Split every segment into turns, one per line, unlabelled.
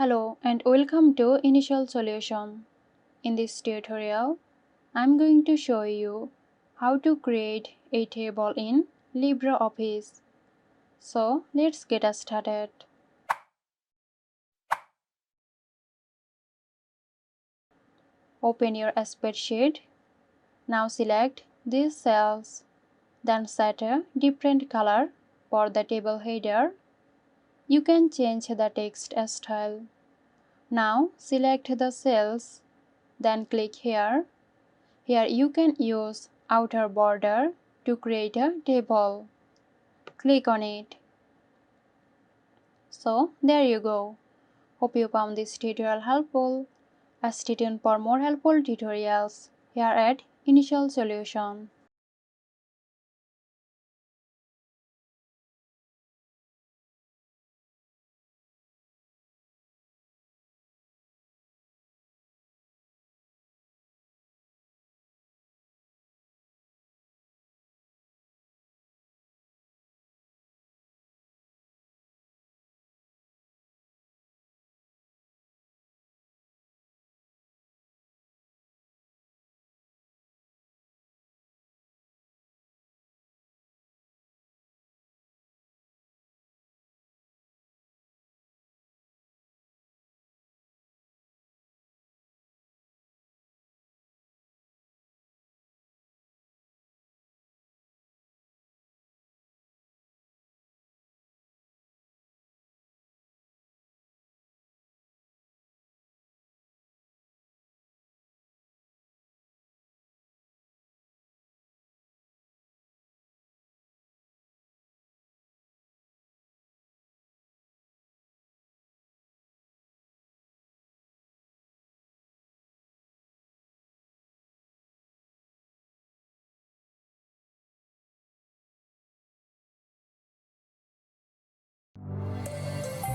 Hello and welcome to Initial Solution. In this tutorial, I'm going to show you how to create a table in LibreOffice. So let's get started. Open your spreadsheet. Now select these cells. Then set a different color for the table header. You can change the text style. Now select the cells. Then click here. Here you can use outer border to create a table. Click on it. So there you go. Hope you found this tutorial helpful. Stay tuned for more helpful tutorials here at Initial Solution.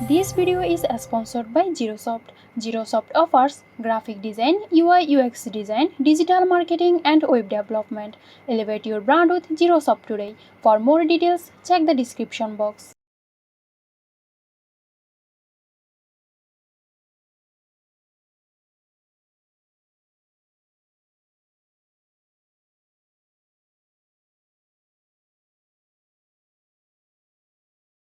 This video is sponsored by Zerosoft. Zerosoft offers graphic design, UI UX design, digital marketing and web development. Elevate your brand with Zerosoft today. For more details, check the description box.